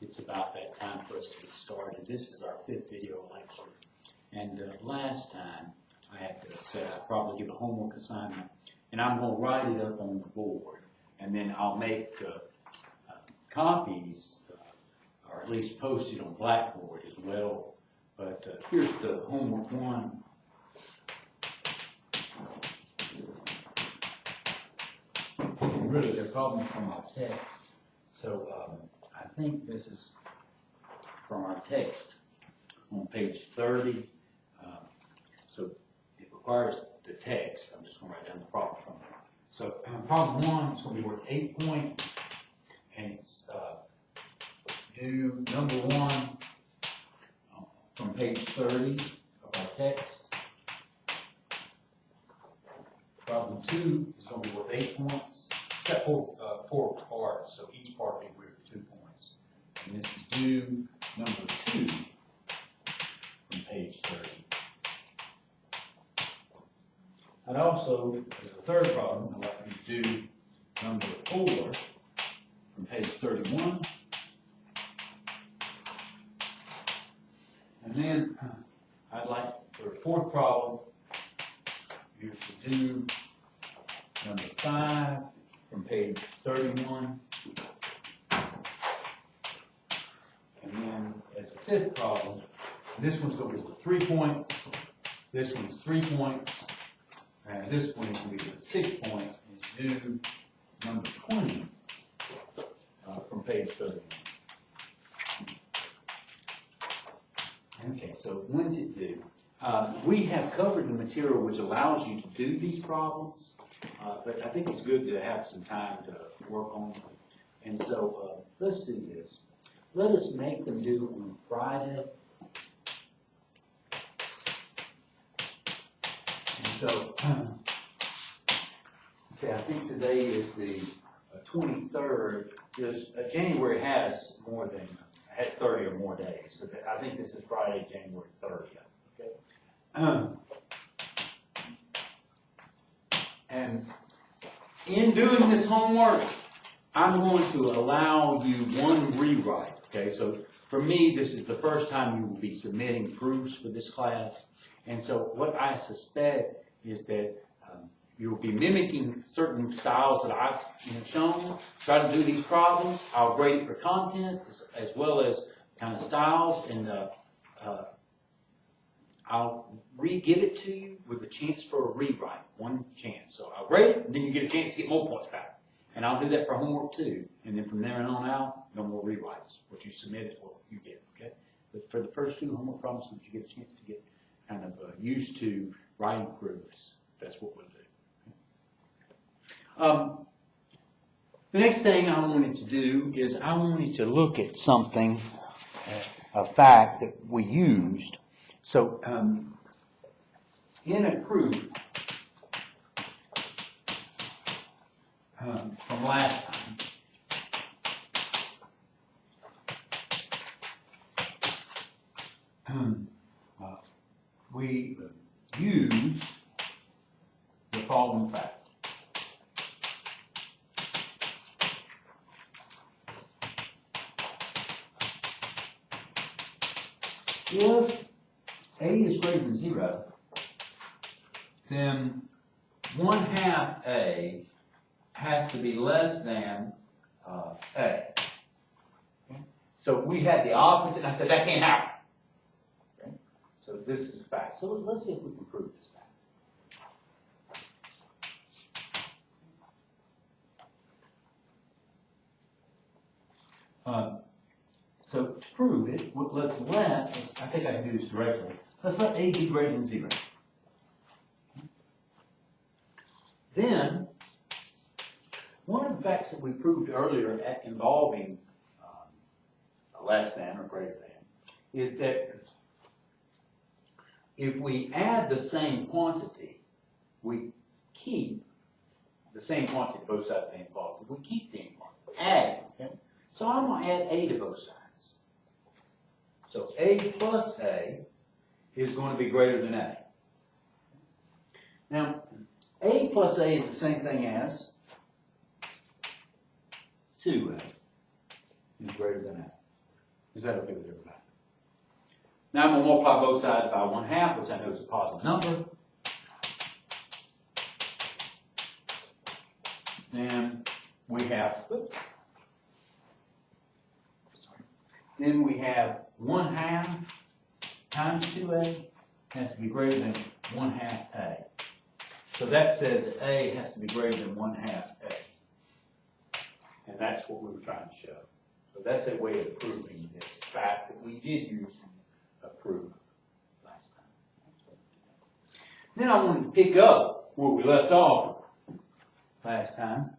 it's about that time for us to get started. This is our 5th video lecture. And last time I had said I'd probably give a homework assignment, and I'm going to write it up on the board. And then I'll make copies, or at least post it on Blackboard as well. But here's the homework 1. And really, they're problems from our text. So I think this is from our text on page 30. So it requires the text. I'm just going to write down the problem from there. So problem 1 is going to be worth 8 points, and it's due number 1 from page 30 of our text. Problem 2 is going to be worth 8 points. It's got four parts, so each part will be worth 2 points. And this is due number 2 from page 30. I'd also, as a third problem, I'd like you to do number 4 from page 31. And then I'd like, for the 4th problem, you to do number 5 from page 31. And then as a 5th problem, this one's going to be worth 3 points, this one's 3 points, and this one is going to be worth 6 points, and it's due number 20 from page 31. Okay, so when's it due? We have covered the material which allows you to do these problems, but I think it's good to have some time to work on them. And so let's do this. Let us make them due on Friday. And so, see, I think today is the 23rd. January has more than, has 30 or more days. So I think this is Friday, January 30th. Okay. And in doing this homework, I'm going to allow you one rewrite. Okay, so for me, this is the first time you will be submitting proofs for this class. And so what I suspect is that you'll be mimicking certain styles that I've shown. Try to do these problems. I'll grade it for content as well as kind of styles, and I'll re-give it to you with a chance for a rewrite, one chance. So I'll grade it, and then you get a chance to get more points back. And I'll do that for homework too. And then from there on out, no more rewrites. What you submit is what you get, okay? But for the first 2 homework problems, so that you get a chance to get kind of used to writing proofs, that's what we'll do. The next thing I wanted to do is I wanted to look at something, a fact that we used. So in a proof from last time, we used the following fact. If A is greater than 0, then 1/2 A has to be less than A. Okay? So we had the opposite, and I said that can't happen. Okay? So this is a fact. So let's see if we can prove this fact. So to prove it, I think I can do this directly. Let's let A be greater than 0. Then, one of the facts that we proved earlier involving less than or greater than is that if we add the same quantity, we keep the same quantity to both sides of the inequality. We keep the inequality. Add. Okay? So I'm going to add A to both sides. So A plus A is going to be greater than A. Now, A plus A is the same thing as 2A is greater than A. Is that okay with everybody? Now I'm going to multiply both sides by 1/2, which I know is a positive number. Then we have, then we have 1/2 times 2a has to be greater than 1/2 a. So that says that a has to be greater than 1/2 a. And that's what we were trying to show. So that's a way of proving this fact that we did use to prove last time. Then I wanted to pick up where we left off last time.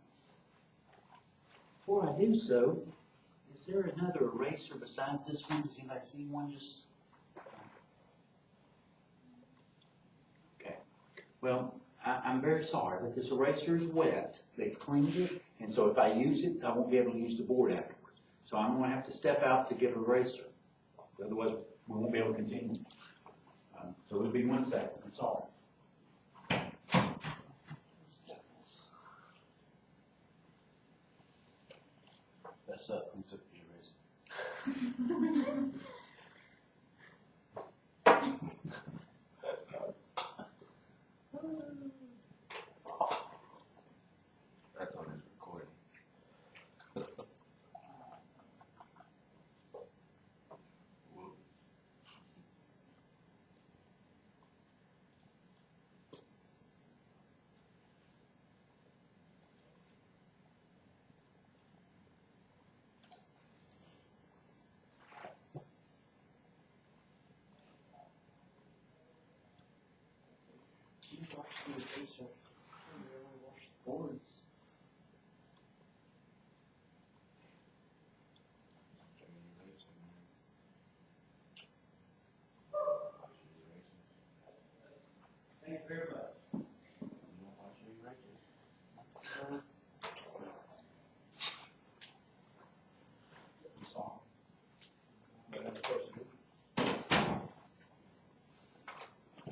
Before I do so, is there another eraser besides this one? Does anybody see one? Just okay. Well, I'm very sorry, but this eraser is wet. They've cleaned it, and so if I use it, I won't be able to use the board afterwards. So I'm going to have to step out to get an eraser. Otherwise, we won't be able to continue. So it'll be 1 second. I'm sorry. That's up. Who took the eraser? I thought it was recording. Boards. Thank you very much.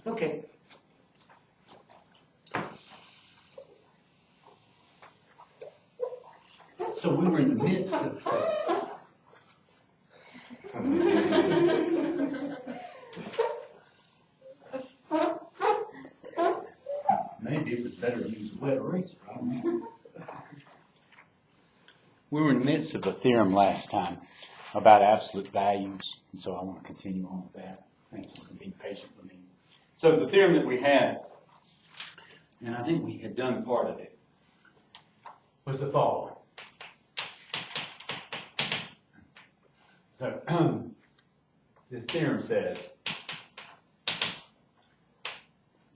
Okay. So we were in the midst of maybe it was better to use a wet eraser. I don't know. We were in the midst of a theorem last time about absolute values, and so I want to continue on with that. Thank you for being patient with me. So the theorem that we had, and I think we had done part of it, was the following. So this theorem says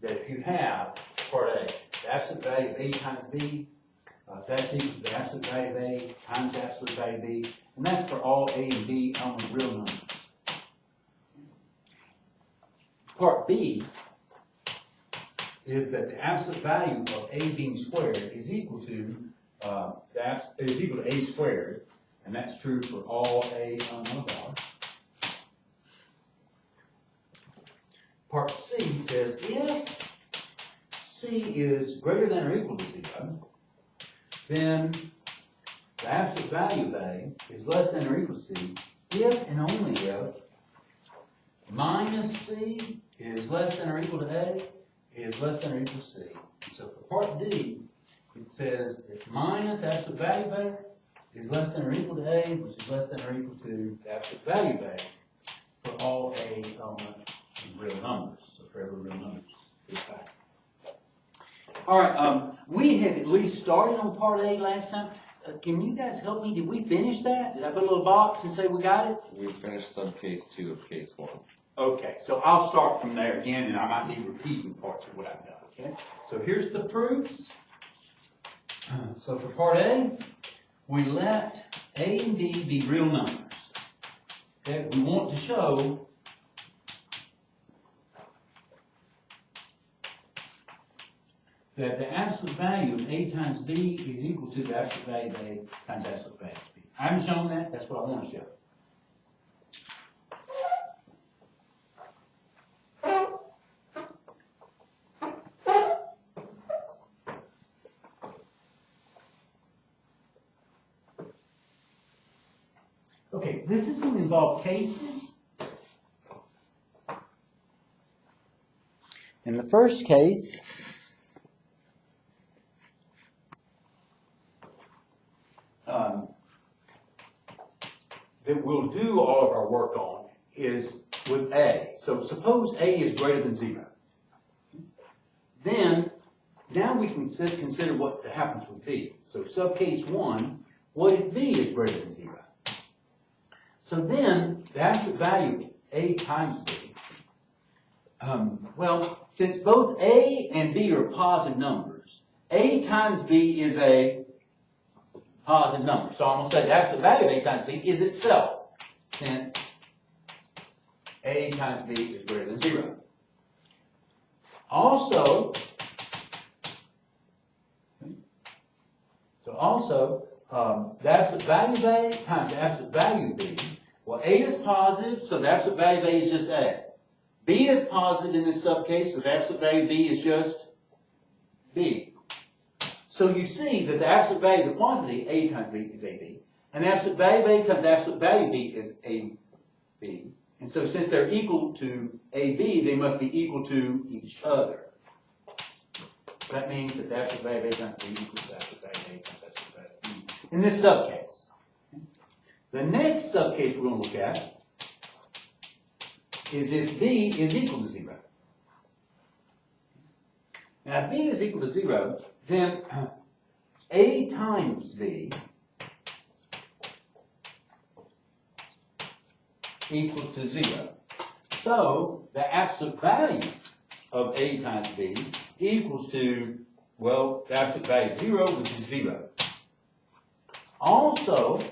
that if you have part A, the absolute value of A times B, that's equal to the absolute value of A times the absolute value of B, and that's for all A and B only real numbers. Part B is that the absolute value of A being squared is equal to A squared, and that's true for all A unknown r. Part C says if C is greater than or equal to 0, then the absolute value of A is less than or equal to C if and only if minus C is less than or equal to A is less than or equal to C. And so for part D, it says if minus the absolute value of A is less than or equal to A, which is less than or equal to the absolute value of A for all A element in real numbers. So for every real number, it's back. All right, we had at least started on part A last time. Can you guys help me? Did we finish that? Did I put a little box and say we got it? We finished subcase 2 of case 1. Okay, so I'll start from there again, and I might be repeating parts of what I've done, okay? So here's the proofs. So for part A, we let A and B be real numbers. Okay, we want to show that the absolute value of A times B is equal to the absolute value of A times the absolute value of B. I haven't shown that, that's what I want to show. Okay, Okay, this is going to involve cases. In the first case, that we'll do all of our work on is with A. So suppose A is greater than 0. Then, now we can consider what happens with B. So subcase 1, what if B is greater than 0? So then, the absolute value A times B. Well, since both A and B are positive numbers, A times B is a positive number. So I'm going to say the absolute value of A times B is itself, since A times B is greater than 0. Also, the absolute value of A times the absolute value of B. Well, A is positive, so the absolute value of A is just A. B is positive in this subcase, so the absolute value of B is just B. So you see that the absolute value of the quantity, A times B, is AB. And the absolute value of A times the absolute value of B is AB. And so since they're equal to AB, they must be equal to each other. That means that the absolute value of A times B equals the absolute value of A times the absolute value of B in this subcase. The next subcase we're going to look at is if B is equal to 0. Now, if B is equal to 0, then A times B equals to 0. So, the absolute value of A times B equals to, well, the absolute value of 0, which is 0. Also,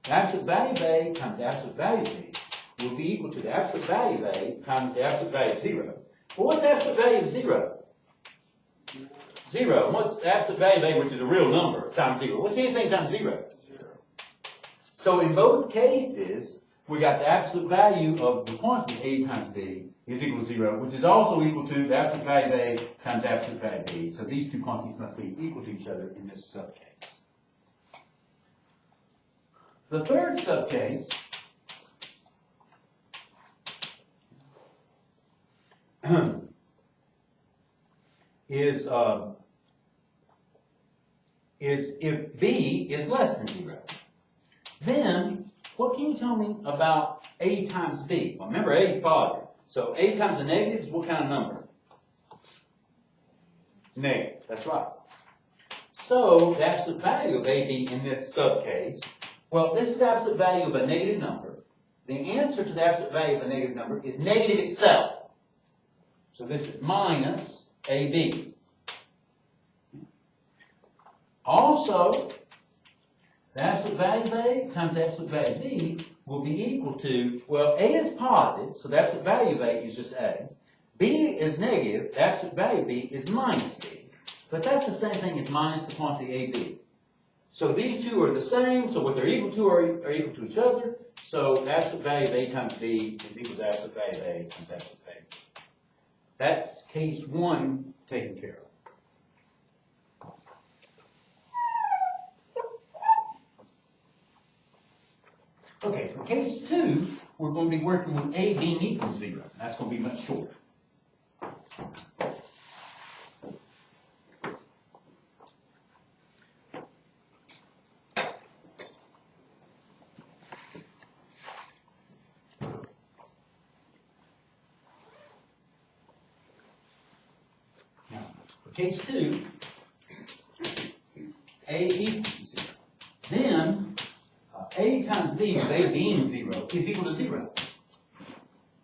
the absolute value of A times the absolute value of B will be equal to the absolute value of A times the absolute value of 0. Well, what's the absolute value of 0? 0. And what's the absolute value of A, which is a real number, times 0? What's anything times 0? 0. So in both cases, we got the absolute value of the quantity A times B is equal to 0, which is also equal to the absolute value of A times the absolute value of B. So these two quantities must be equal to each other in this subcase. The third subcase is if B is less than 0. Then, what can you tell me about A times B? Well, remember, A is positive. So A times a negative is what kind of number? Negative, that's right. So, the absolute value of AB in this subcase, well, this is the absolute value of a negative number. The answer to the absolute value of a negative number is negative itself. So this is minus AB. Also, the absolute value of A times the absolute value of B will be equal to, well, A is positive, so the absolute value of A is just A. B is negative, the absolute value of B is minus B. But that's the same thing as minus the quantity AB. So these two are the same, so what they're equal to are equal to each other. So the absolute value of A times B is equal to the absolute value of A times the absolute value of B. That's case 1 taken care of. Okay, for case 2, we're going to be working with A being equal to 0. That's going to be much shorter. Case 2, A equals to 0. Then, A times B, with A being 0, is equal to 0.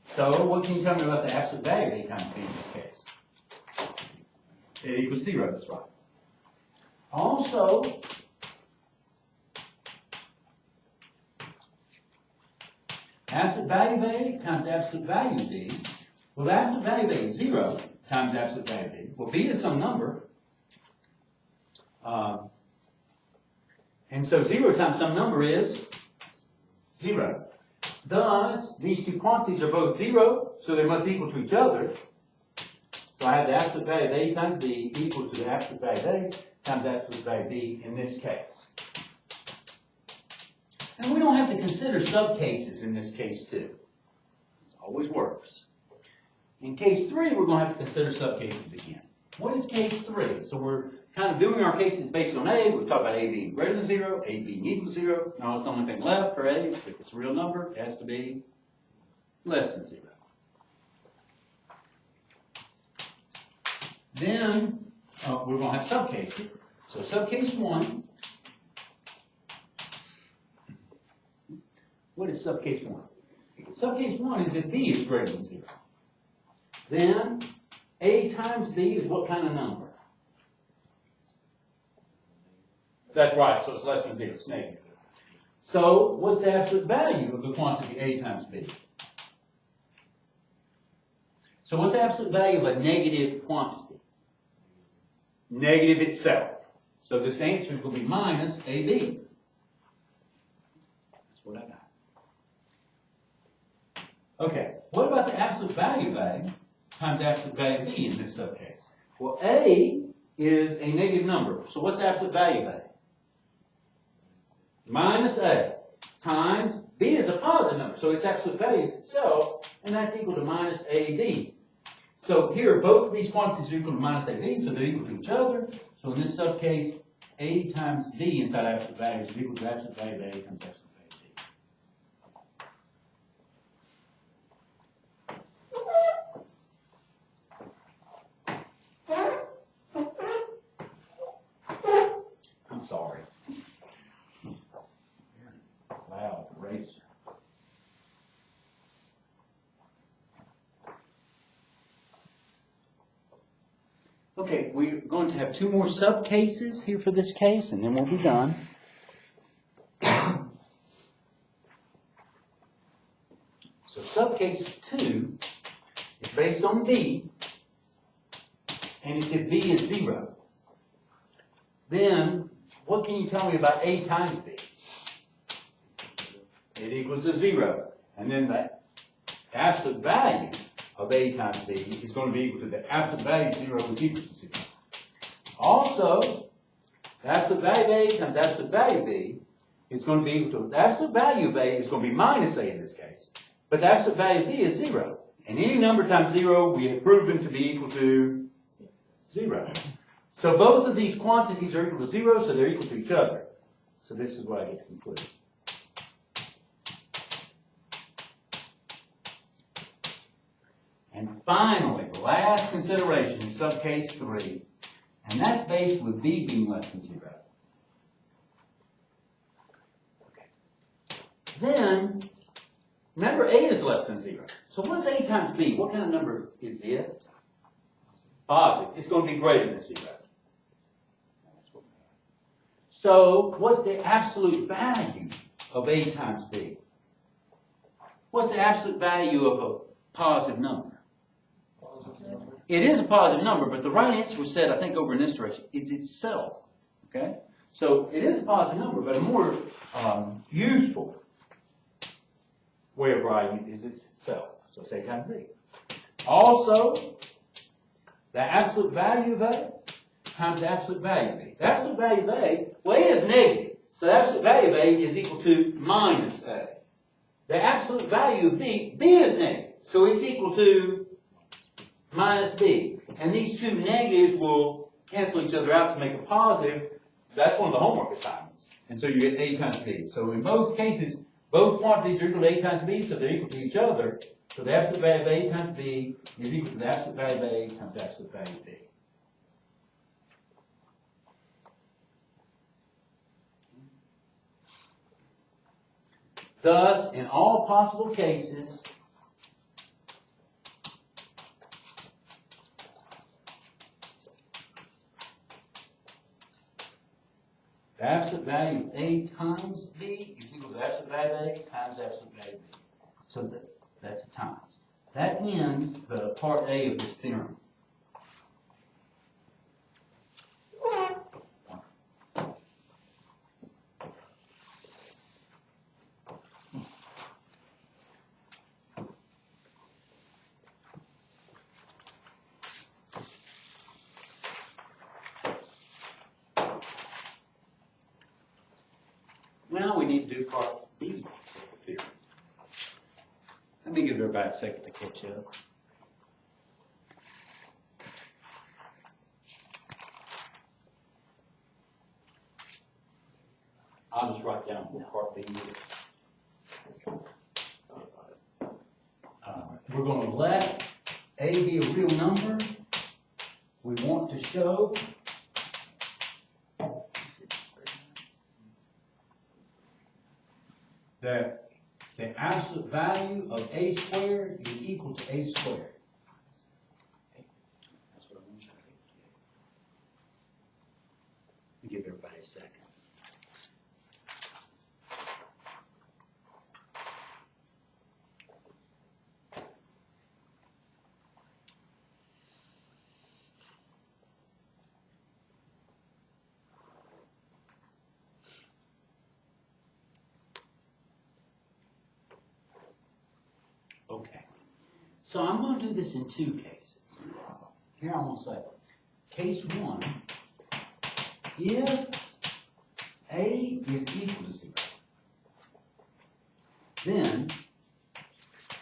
So, what can you tell me about the absolute value of A times B in this case? A equals 0, that's right. Also, absolute value of A times absolute value of B. Well, the absolute value of A is 0 times absolute value of B. Well, B is some number. And so 0 times some number is 0. Thus, these two quantities are both 0, so they must equal to each other. So I have the absolute value of A times B equal to the absolute value of A times the absolute value of B in this case. And we don't have to consider subcases in this case too. It always works. In case 3, we're going to have to consider subcases again. What is case 3? So we're kind of doing our cases based on A. We've talked about A being greater than 0, A being equal to 0. Now it's the only thing left for A. If it's a real number, it has to be less than 0. Then we're going to have subcases. So subcase 1. What is subcase 1? Subcase 1 is if B is greater than 0. Then A times B is what kind of number? That's right, so it's less than 0, it's negative. So what's the absolute value of the quantity A times B? So what's the absolute value of a negative quantity? Negative itself. So this answer is going to be minus AB. That's what I got. Okay, what about the absolute value of A times the absolute value of B in this subcase? Well, A is a negative number. So what's the absolute value of A? Minus A times B is a positive number. So its absolute value is itself, and that's equal to minus AB. So here, both of these quantities are equal to minus AB, so they're equal to each other. So in this subcase, A times B inside absolute value is equal to the absolute value of A times absolute value of B. I'm sorry. Loud eraser. Okay, we're going to have 2 more subcases here for this case, and then we'll be done. So subcase 2 is based on B, and it's if B is 0. Then, what can you tell me about A times B? It equals to 0. And then the absolute value of A times B is going to be equal to the absolute value of 0, which equals to 0. Also, the absolute value of A times the absolute value of B is going to be equal to, the absolute value of A is going to be minus A in this case. But the absolute value of B is 0. And any number times 0 we have proven to be equal to 0. So both of these quantities are equal to 0, so they're equal to each other. So this is what I get to conclude. And finally, the last consideration is subcase 3, and that's based with B being less than 0. Okay. Then, remember A is less than 0. So what's A times B? What kind of number is it? Positive. It's going to be greater than 0. So what's the absolute value of A times B? What's the absolute value of a positive number? It is a positive number, but the right answer was said, I think, over in this direction. It's itself. Okay? So it is a positive number, but a more useful way of writing it is it's itself. So it's A times B. Also, the absolute value of A times the absolute value of B. The absolute value of A, well, A is negative. So the absolute value of A is equal to minus A. The absolute value of B, B is negative. So it's equal to minus B. And these two negatives will cancel each other out to make a positive. That's one of the homework assignments. And so you get A times B. So in both cases, both quantities are equal to A times B, so they're equal to each other. So the absolute value of A times B is equal to the absolute value of A times the absolute value of B. Thus, in all possible cases, the absolute value of A times B is equal to the absolute value of A times the absolute value of B. So that's a times. That ends the part A of this theorem. Now we need to do part Let me give everybody a second to catch up. I'll just write down what part B is. We're going to let A be a real number. We want to show that the absolute value of A squared is equal to A squared. That's what I want you to do. Let me give everybody a second. Okay, so I'm going to do this in two cases. Here I'm going to say, case one, if A is equal to 0, then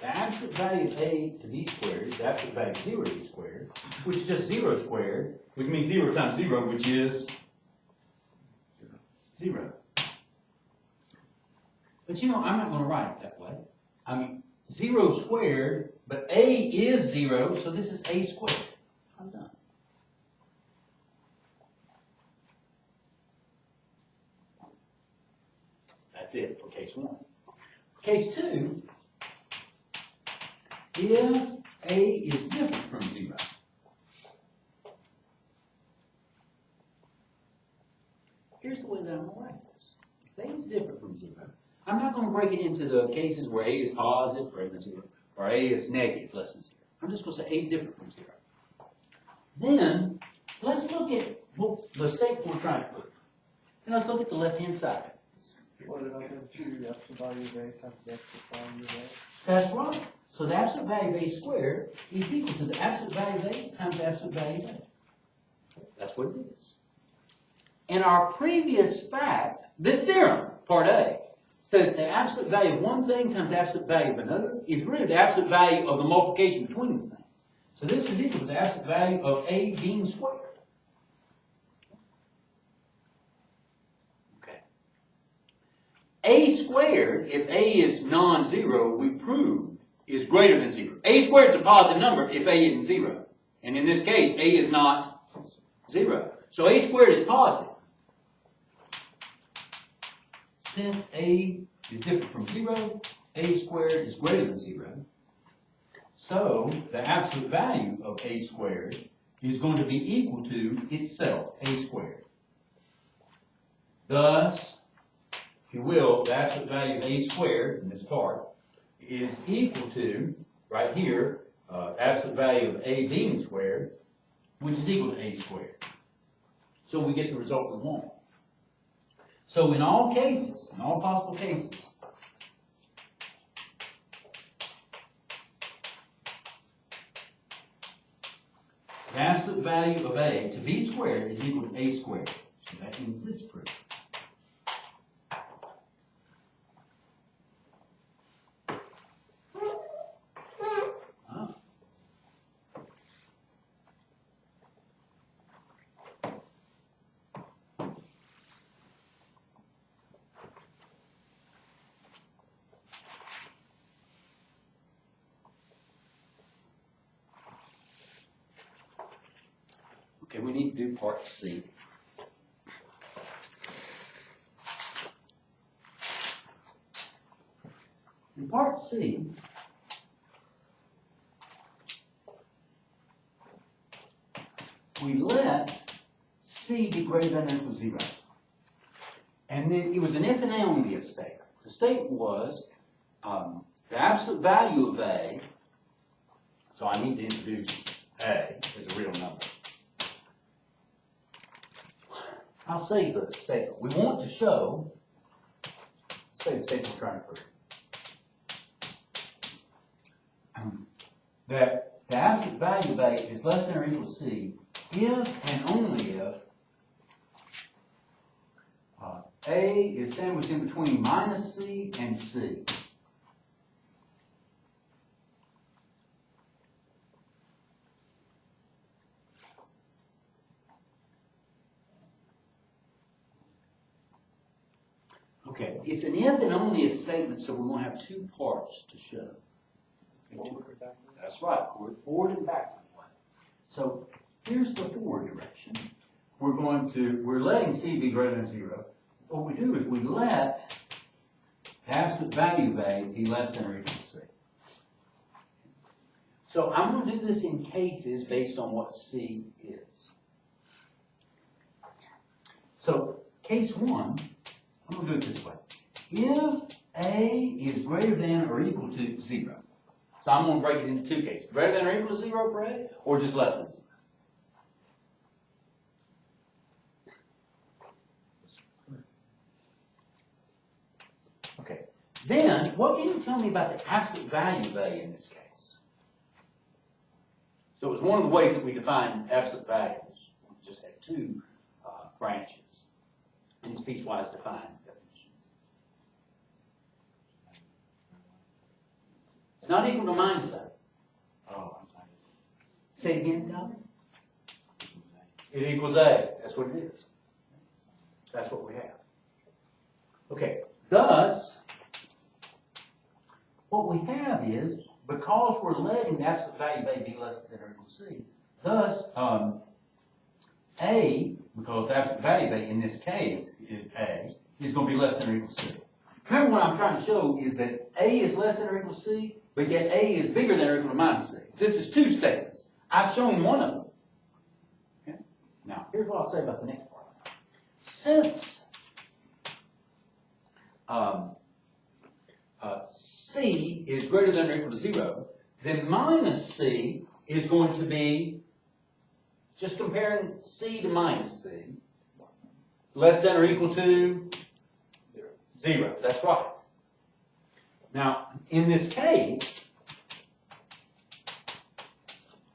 the absolute value of A to B squared is the absolute value of 0 to B squared, which is just 0 squared, which means 0 times 0, which is 0. But you know, I'm not going to write it that way. I mean, 0 squared, but A is 0, so this is A squared. I'm done. That's it for case one. Case two, if A is different from 0, here's the way that I'm going to write this. If A is different from 0, I'm not going to break it into the cases where A is positive, greater than 0, or A is negative, less than 0. I'm just going to say A is different from 0. Then, let's look at the statement we're trying to prove. And let's look at the left-hand side. What did I do? The absolute value of A times the absolute value of A. That's right. So the absolute value of A squared is equal to the absolute value of A times the absolute value of A. That's what it is. In our previous fact, this theorem, part A, says the absolute value of one thing times the absolute value of another is really the absolute value of the multiplication between the things. So this is equal to the absolute value of A being squared. Okay. A squared, if A is non-zero, we proved, is greater than 0. A squared is a positive number if A isn't 0. And in this case, A is not 0. So A squared is positive. Since A is different from 0, A squared is greater than 0. So the absolute value of A squared is going to be equal to itself, A squared. Thus, if you will, the absolute value of A squared, in this part, is equal to, right here, absolute value of A being squared, which is equal to A squared. So we get the result we want. So in all cases, in all possible cases, the absolute value of A to B squared is equal to A squared. So that means this proof. Okay, we need to do part C. In part C, we let C be greater than or equal to 0. And then it was an if and only if statement. The statement was the absolute value of A, so I need to introduce A as a real number. I'll say the statement. We want to show, say the statement we're trying to prove, that the absolute value of A is less than or equal to C if and only if A is sandwiched in between minus C and C. Okay, it's an if and only if statement, so we're going to have two parts to show. Okay, that's right, forward and backward. So here's the forward direction. We're letting C be greater than 0. What we do is we let the absolute value of A be less than or equal to C. So I'm going to do this in cases based on what C is. So case 1, I'm going to do it this way. If A is greater than or equal to 0, so I'm going to break it into two cases. Greater than or equal to 0 for A, or just less than 0. Okay. Then, what can you tell me about the absolute value of A in this case? So it's one of the ways that we define absolute values. We just had two branches. And it's piecewise defined definition. It's not equal to minus A. Oh, Say it again, Tom. It equals A. That's what it is. That's what we have. Okay. Thus, what we have is, because we're letting the absolute value of A be less than or equal to C, thus, A, because the absolute value of A in this case is A, is going to be less than or equal to C. Remember what I'm trying to show is that A is less than or equal to C, but yet A is bigger than or equal to minus C. This is two statements. I've shown one of them. Okay? Now, here's what I'll say about the next part. Since C is greater than or equal to 0, then minus C is going to be, just comparing C to minus C, less than or equal to 0. That's right. Now, in this case,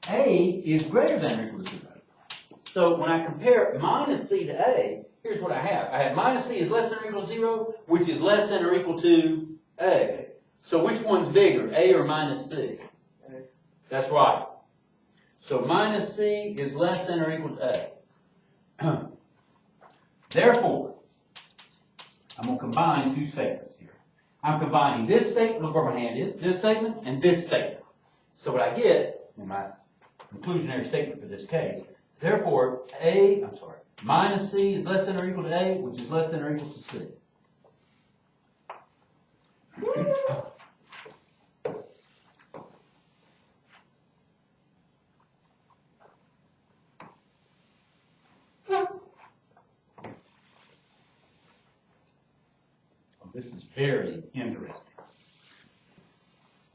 A is greater than or equal to 0. So when I compare minus C to A, here's what I have. I have minus C is less than or equal to 0, which is less than or equal to A. So which one's bigger, A or minus C? A. That's right. So minus C is less than or equal to A. Therefore, I'm going to combine two statements here. I'm combining this statement, look where my hand is, this statement, and this statement. So what I get in my conclusionary statement for this case, therefore, minus C is less than or equal to A, which is less than or equal to C. This is very interesting.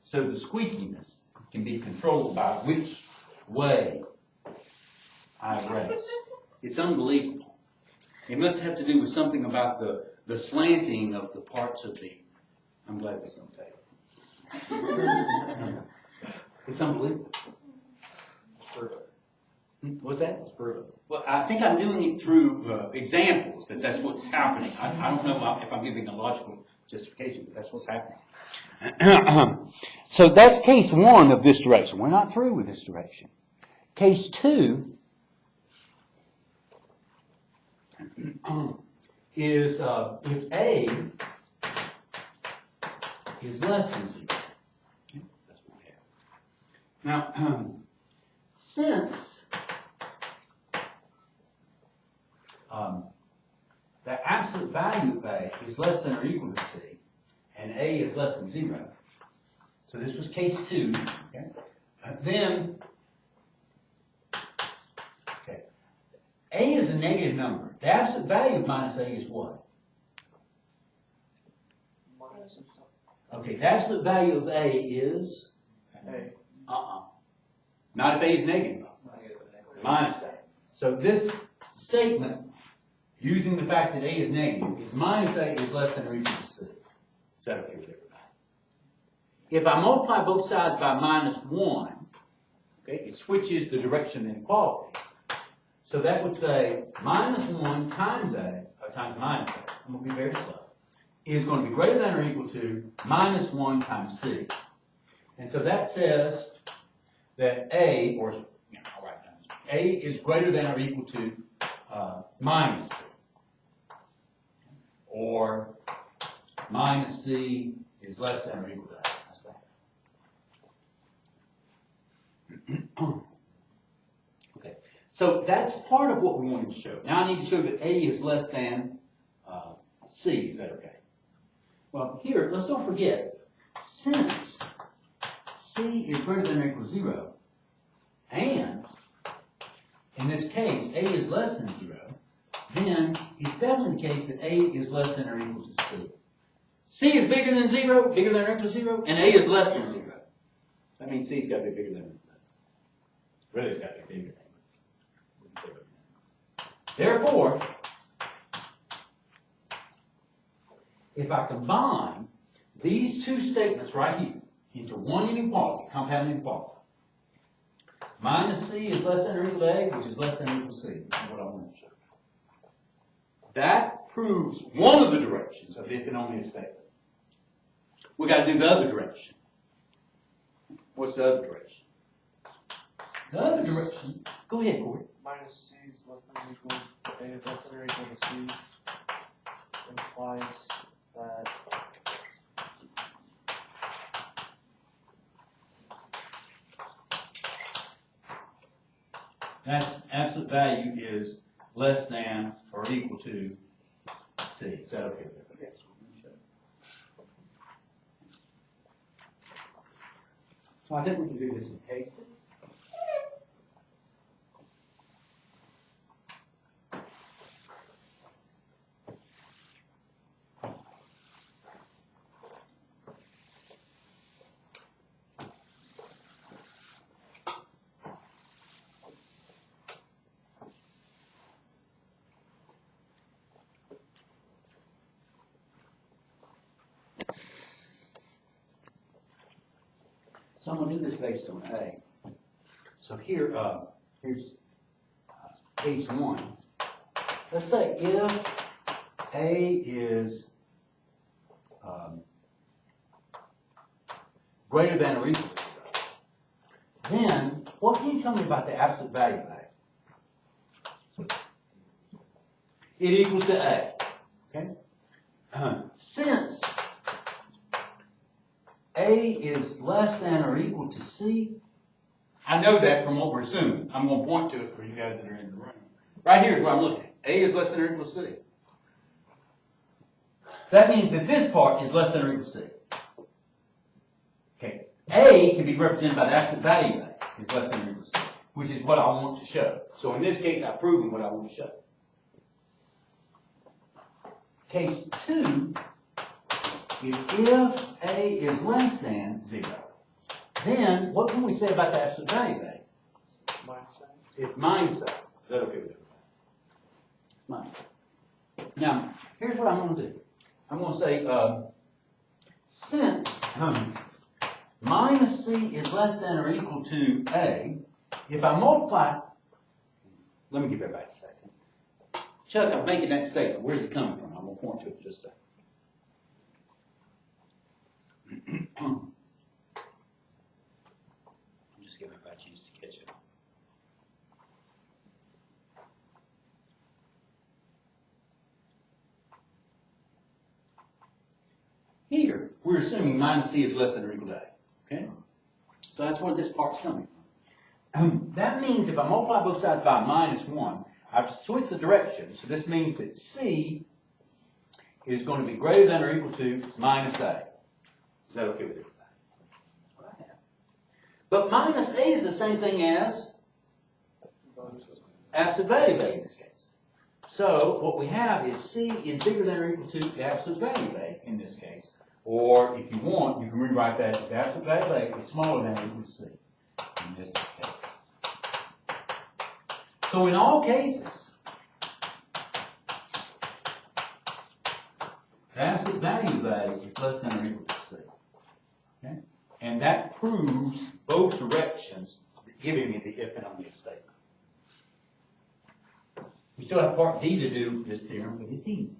So the squeakiness can be controlled by which way I race. It's unbelievable. It must have to do with something about the slanting of the parts of the... I'm glad this on tape. It's unbelievable. What's that? Well, I think I'm doing it through examples, that's what's happening. I don't know if I'm giving a logical justification, but that's what's happening. So that's case 1 of this direction. We're not through with this direction. Case 2 is if A is less than 0. Okay, that's what we have. Now, since the absolute value of A is less than or equal to C, and A is less than 0. So this was case 2. Okay? Then, A is a negative number. The absolute value of minus A is what? Okay, the absolute value of A is? A. Not if A is negative. Minus A. So this statement, using the fact that A is negative, is minus A is less than or equal to C. Is that okay with everybody? If I multiply both sides by minus 1, okay, it switches the direction of inequality. So that would say minus 1 times A, or times minus A, I'm going to be very slow, is going to be greater than or equal to minus 1 times C. And so that says that A, or I'll write down, A is greater than or equal to minus C. Or minus C is less than or equal to A. That's right. Okay, so that's part of what we wanted to show. Now I need to show that A is less than C. Is that okay? Well, here, let's don't forget, since C is greater than or equal to 0, and in this case, A is less than 0, then it's definitely the case that A is less than or equal to C. C is bigger than 0, bigger than or equal to 0, and A is less than 0. That means C's got to be bigger than or equal to 0. Really, it's got to be bigger than. Therefore, if I combine these two statements right here into one inequality, compound inequality, minus C is less than or equal to A, which is less than or equal to C, which is what I want to show. That proves one of the directions of if and only if statement. We got to do the other direction. What's the other direction? The other direction. Go ahead, Corey. Minus C is less than or equal to A is less than or equal to C implies that That's absolute value is less than or equal to C. Is that okay? Yes. So I think we can do this in cases. So I'm going to do this based on A. So here, here's case 1. Let's say if A is greater than or equal to 0, then what can you tell me about the absolute value of A? It equals to A. Okay? Since A is less than or equal to C, I know that from what we're assuming. I'm going to point to it for you guys that are in the room. Right here is what I'm looking at. A is less than or equal to C. That means that this part is less than or equal to C. Okay. A can be represented by the absolute value of A is less than or equal to C, which is what I want to show. So in this case, I've proven what I want to show. Case 2 is if A is less than 0, then what can we say about the absolute value of A? minus A. It's minus A. Is that okay with you? It's minus A. Now, here's what I'm going to do. I'm going to say, since minus C is less than or equal to A, if I multiply, let me give everybody a second. Chuck, I'm making that statement. Where's it coming from? I'm going to point to it in just a second. I'm just giving everybody a chance to catch up. Here, we're assuming minus C is less than or equal to A. Okay? So that's where this part's coming from. That means if I multiply both sides by minus 1, I've switched the direction. So this means that C is going to be greater than or equal to minus A. Is that okay with you? That's what I have. But minus A is the same thing as absolute value of A in this case. So what we have is C is bigger than or equal to the absolute value of A in this case. Or if you want, you can rewrite that as the absolute value of A is smaller than or equal to C in this case. So in all cases, the absolute value of A is less than or equal to C. Okay? And that proves both directions, giving me the if and only if statement. We still have part D to do this theorem, but it's easy.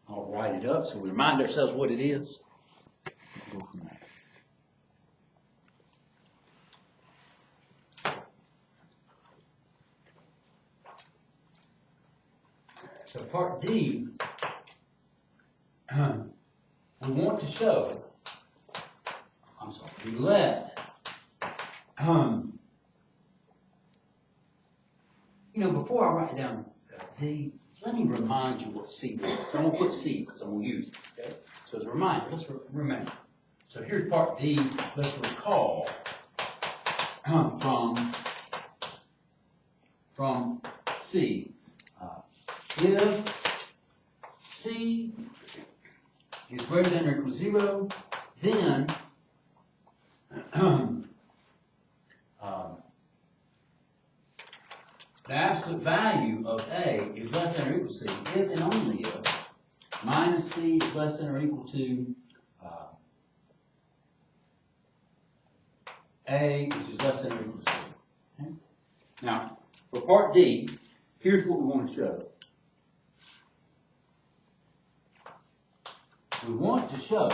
All it up so we remind ourselves what it is. We'll go from there. So part D, we want to show, we let, before I write down D, let me remind you what C is. So I'm going to put C because I'm going to use it. Okay? So as a reminder, let's remember. So here's part D. Let's recall from C. If C is greater than or equal to 0, then the absolute value of A is less than or equal to C if and only if minus C is less than or equal to A, which is less than or equal to C. Okay? Now, for part D, here's what we want to show. We want to show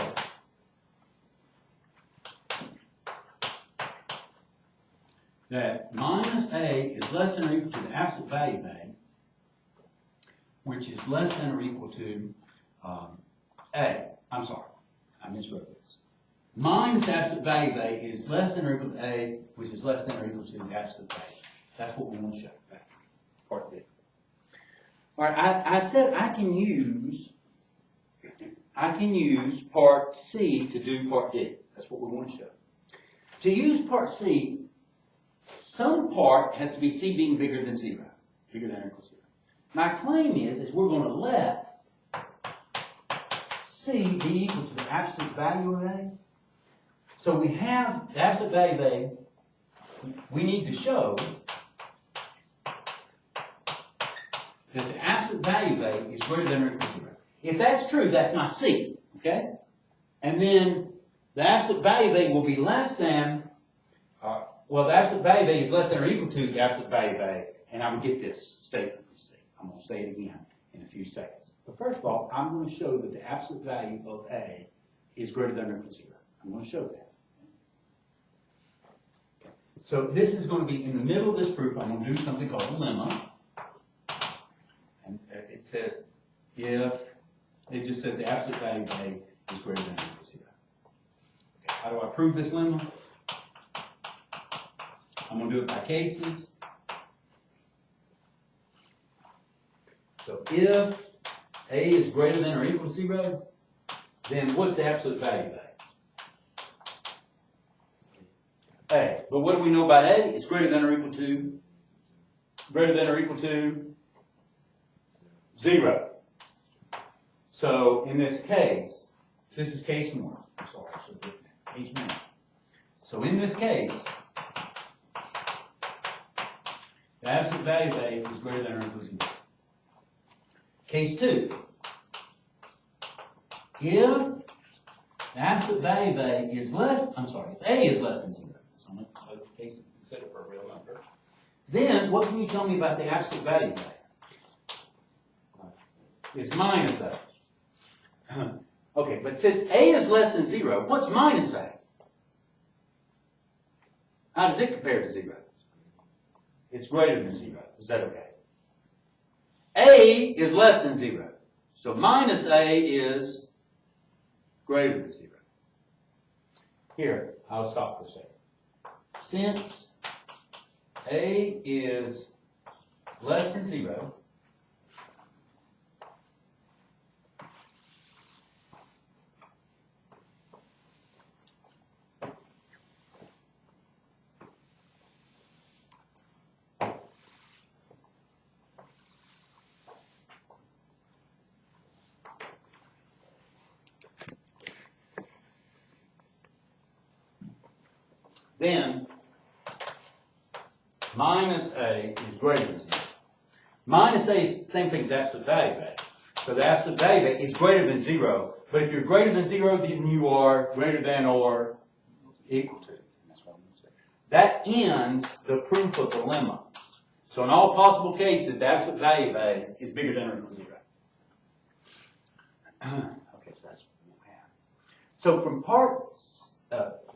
that minus A is less than or equal to the absolute value of A, which is less than or equal to A. I'm sorry, I miswrote this. Minus the absolute value of A is less than or equal to A, which is less than or equal to the absolute value. That's what we want to show. That's part B. All right, I said I can use part C to do part D. That's what we want to show. To use part C, some part has to be C being bigger than 0, bigger than or equal to 0. My claim is we're going to let C be equal to the absolute value of A. So we have the absolute value of A. We need to show that the absolute value of A is greater than or equal to 0. If that's true, that's my C, okay? And then the absolute value of A will be less than, the absolute value of A is less than or equal to the absolute value of A, and I will get this statement from C. I'm going to say it again in a few seconds. But first of all, I'm going to show that the absolute value of A is greater than or equal to 0. I'm going to show that. Okay. So this is going to be in the middle of this proof. I'm going to do something called a lemma. And it says if, it just says the absolute value of A is greater than or equal to 0. Okay. How do I prove this lemma? I'm going to do it by cases. So if A is greater than or equal to 0, then what's the absolute value of A? But what do we know about A? It's greater than or equal to 0. So in this case, this is case 1. I'm sorry, I should have written that. Case 1. So in this case, the absolute value of A is greater than or equal to 0. Case 2. If the absolute value of A is less, if A is less than 0, so I'm going to put the case consider for a real number, then what can you tell me about the absolute value of A? It's minus A. Okay, but since A is less than 0, what's minus A? How does it compare to 0? It's greater than 0. Is that okay? A is less than 0. So minus A is greater than 0. Here, I'll stop for a second. Since A is less than 0, then minus A is greater than 0. Minus A is the same thing as absolute value of A. So the absolute value of A is greater than 0. But if you're greater than 0, then you are greater than or equal to. That's what I'm going to say. That ends the proof of the lemma. So in all possible cases, the absolute value of A is bigger than or equal to 0. Okay, so that's what we won't have. So from parts,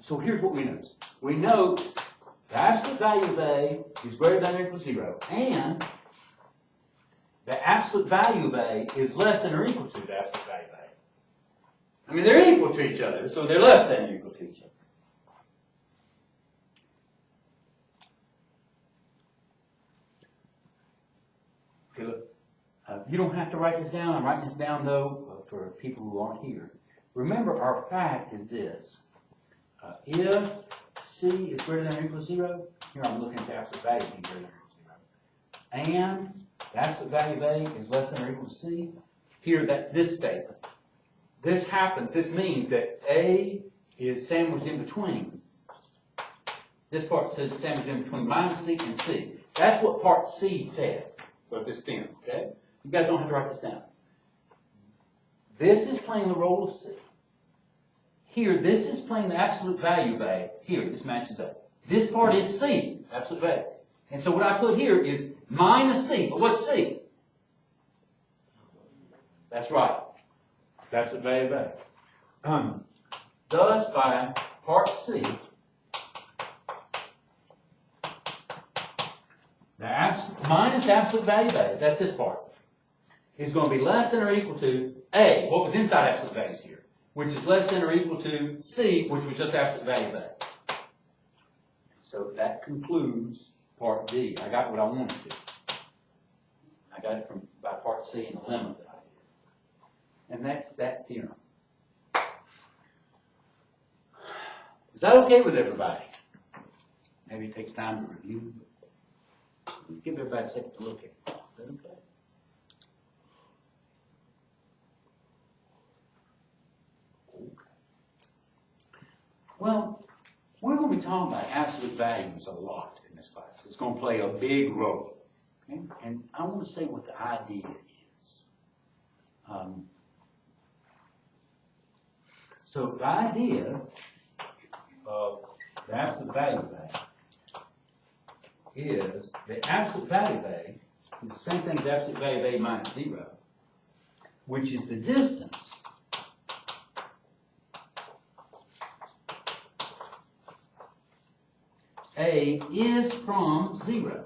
so here's what we note. We note the absolute value of A is greater than or equal to 0, and the absolute value of A is less than or equal to the absolute value of A. I mean, they're equal to each other, so they're less than or equal to each other. Okay, look. You don't have to write this down. I'm writing this down, though, for people who aren't here. Remember, our fact is this. If C is greater than or equal to 0, here I'm looking at the absolute value being greater than or equal to 0, and the absolute value of A is less than or equal to C, here that's this statement. This happens, this means that A is sandwiched in between. This part says it's sandwiched in between minus C and C. That's what part C said for this theorem, okay? You guys don't have to write this down. This is playing the role of C. Here, this is playing the absolute value of A. Here, this matches up. This part is C, absolute value. And so what I put here is minus C. But what's C? That's right. It's absolute value of A. Thus, by part C, minus the absolute value of A, that's this part, is going to be less than or equal to A, what was inside absolute values here, which is less than or equal to C, which was just absolute value of A. So that concludes part D. I got what I wanted to. I got it by part C and the lemma that I did. And that's that theorem. Is that okay with everybody? Maybe it takes time to review. Give everybody a second to look at it. Is that okay? Well, we're going to be talking about absolute values a lot in this class. It's going to play a big role. Okay? And I want to say what the idea is. So the idea of the absolute value of A is the absolute value of A is the same thing as the absolute value of A minus 0, which is the distance A is from 0.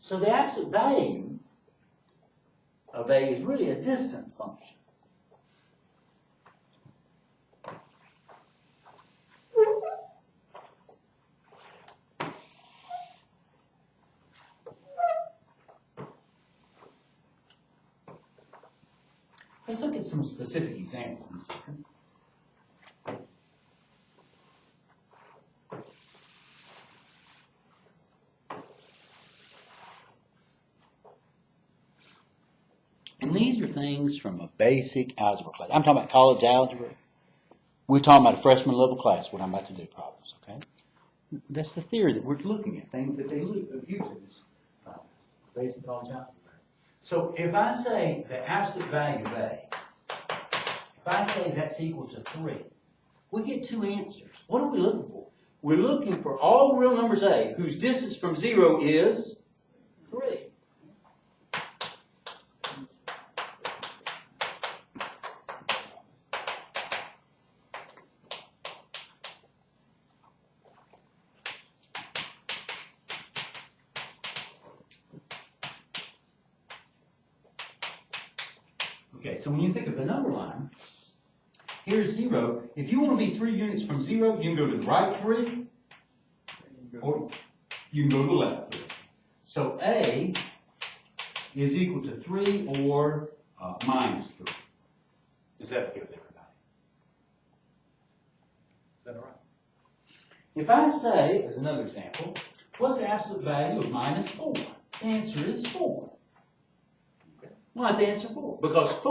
So the absolute value of A is really a distant function. Let's look at some specific examples in a second. And these are things from a basic algebra class. I'm talking about college algebra. We're talking about a freshman level class, what I'm about to do, problems, okay? That's the theory that we're looking at, things that they use in this basic college algebra. So if I say the absolute value of A, if I say that's equal to 3, we get two answers. What are we looking for? We're looking for all real numbers A whose distance from 0 is 3. Okay, so when you think of the number line, here's 0. If you want to be 3 units from 0, you can go to the right 3, or you can go to the left 3. So A is equal to 3 or minus 3. Is that okay with everybody? Is that all right? If I say, as another example, what's the absolute value of minus 4? The answer is 4. Why is the answer 4? Because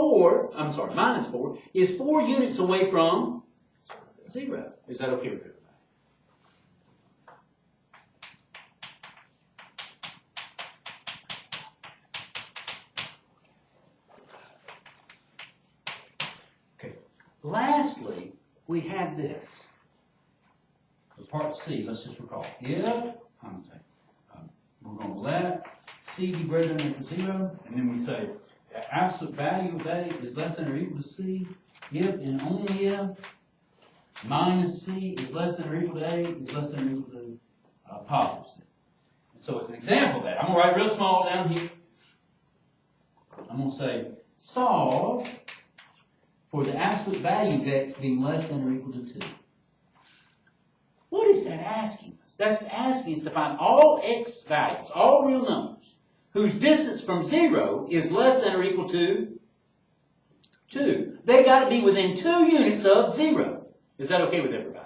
minus 4 is 4 units away from 0. Is that okay with everybody? Okay. Lastly, we have this. For part C, let's just recall. If, we're going to let C be greater than or equal to 0, and then we say, the the absolute value of A is less than or equal to C if and only if minus C is less than or equal to A is less than or equal to positive C. So it's an example of that. I'm going to write real small down here. I'm going to say solve for the absolute value of X being less than or equal to 2. What is that asking us? That's asking us to find all X values, all real numbers, whose distance from 0 is less than or equal to 2. They've got to be within 2 units of 0. Is that okay with everybody?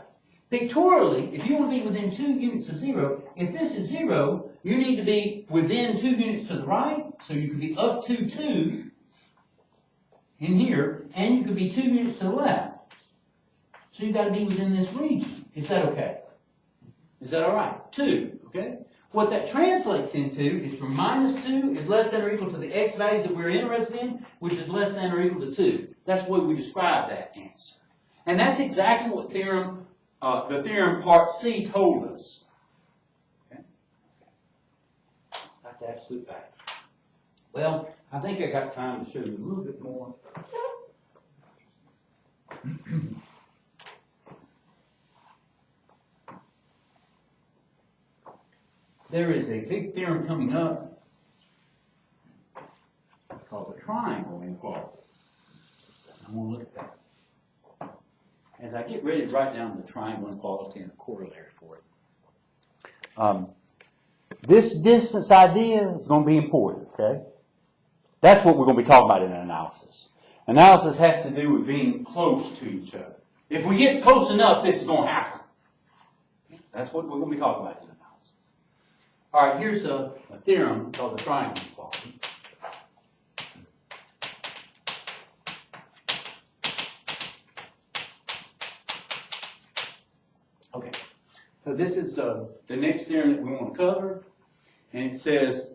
Pictorially, if you want to be within 2 units of 0, if this is 0, you need to be within 2 units to the right, so you could be up to 2 in here, and you could be 2 units to the left. So you've got to be within this region. Is that okay? Is that all right? 2, okay? What that translates into is from minus 2 is less than or equal to the X values that we're interested in, which is less than or equal to 2. That's the way we describe that answer. And that's exactly what the theorem part C told us. Okay? Not the absolute value. Well, I think I got time to show you a little bit more. There is a big theorem coming up called the triangle inequality. I'm going to look at that. As I get ready to write down the triangle inequality and a corollary for it. This distance idea is going to be important, okay? That's what we're going to be talking about in an analysis. Analysis has to do with being close to each other. If we get close enough, this is going to happen. That's what we're going to be talking about in analysis. All right, here's a theorem called the triangle inequality. Okay, so this is the next theorem that we want to cover, and it says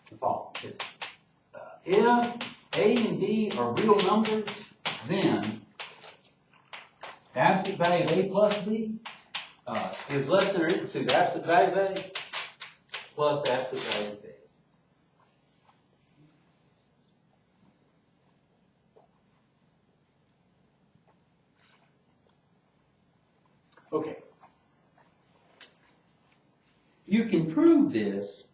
the following. It's, if A and B are real numbers, then the absolute value of A plus B is less than or equal to the absolute value of A plus the absolute value of B. Okay. You can prove this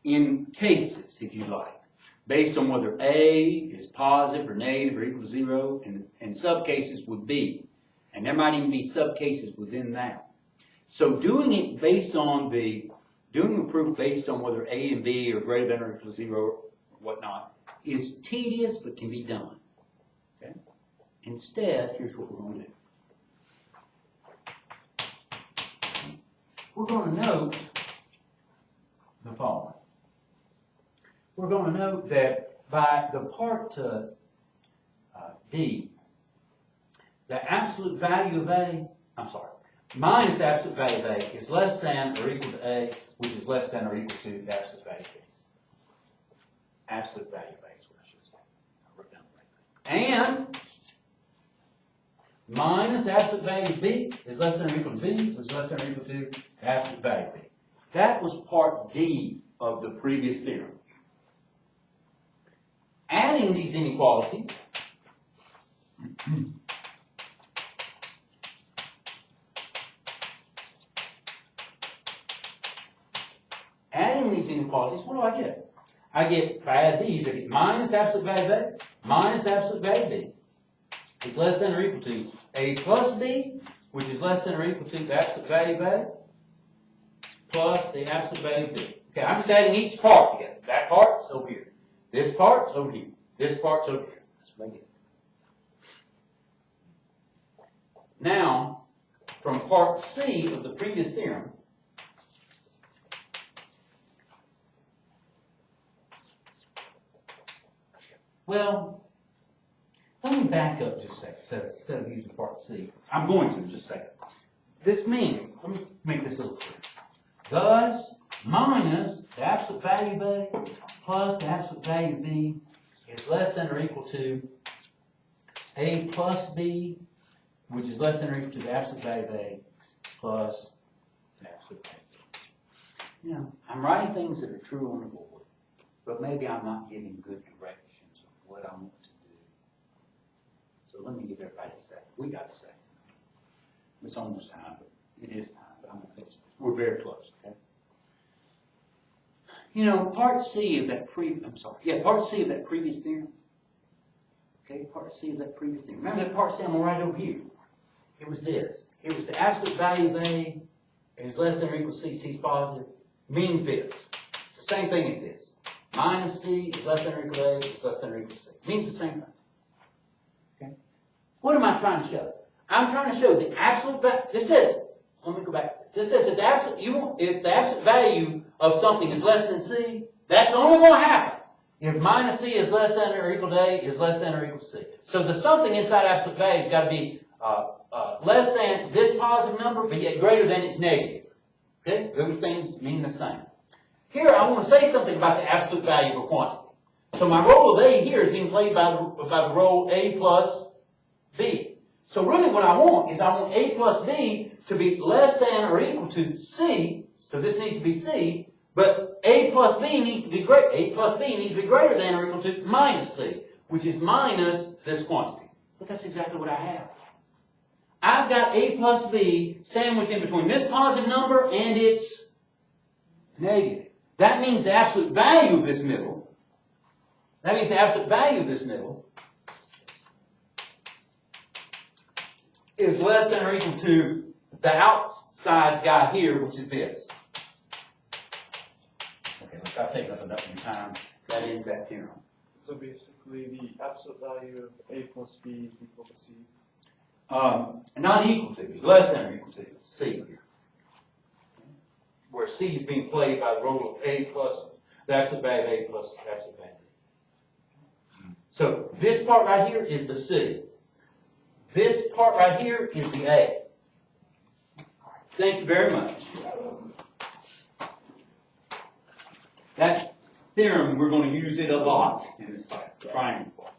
in cases, if you like, based on whether A is positive or negative or equal to 0, and subcases would be. And there might even be subcases within that. So doing it based on doing a proof based on whether A and B are greater than or equal to 0 or whatnot is tedious but can be done. Okay? Instead, here's what we're going to do. We're going to note the following. We're going to note that by the part D, the absolute value of A, minus the absolute value of A is less than or equal to A, which is less than or equal to the absolute value of B. Absolute value of A is what I should say. I wrote down right. And minus the absolute value of B is less than or equal to B, which is less than or equal to the absolute value of B. That was part D of the previous theorem. Adding these inequalities, what do I get? If I add these, I get minus absolute value of A, minus absolute value of B is less than or equal to A plus B, which is less than or equal to the absolute value of A, plus the absolute value of B. Okay, I'm just adding each part together. That part's over here. This part's over here. This part's over here. That's what I get. Now, from part C of the previous theorem, well, let me back up just a second instead of using part C. I'm going to in just a second. This means, let me make this a little clearer. Thus, minus the absolute value of A plus the absolute value of B is less than or equal to A plus B, which is less than or equal to the absolute value of A plus the absolute value of B. Now, I'm writing things that are true on the board. but maybe I'm not giving good directions of what I want to do. So let me give everybody a second. We got a second. It's almost time, but it is time, but I'm going to finish this. We're very close, okay? You know, part C of that part C of that previous theorem. Okay, part C of that previous theorem. Remember that part C I'm right over here? It was this. It was the absolute value of A is less than or equal to C, C is positive, means this. It's the same thing as this. Minus C is less than or equal to A is less than or equal to C. It means the same thing. Okay? What am I trying to show? I'm trying to show the absolute value. This says, let me go back. This says that if the absolute value of something is less than C, that's only going to happen if minus C is less than or equal to A is less than or equal to C. So the something inside absolute value has got to be less than this positive number, but yet greater than its negative. Okay? Those things mean the same. Here, I want to say something about the absolute value of a quantity. So my role of A here is being played by the role A plus B. So really what I want is I want A plus B to be less than or equal to C. So this needs to be C, but A plus B needs to be greater. A plus B needs to be greater than or equal to minus C, which is minus this quantity. But that's exactly what I have. I've got A plus B sandwiched in between this positive number and its negative. That means the absolute value of this middle. Is less than or equal to the outside guy here, which is this. Okay, look, I've taken up enough of your time. That ends that theorem. So basically, the absolute value of A plus B is equal to C. Not equal to, it's less than or equal to C here. Where C is being played by the role of A plus the absolute value of A plus the absolute value. So this part right here is the C. This part right here is the A. Thank you very much. That theorem, we're going to use it a lot in this class, the triangle part.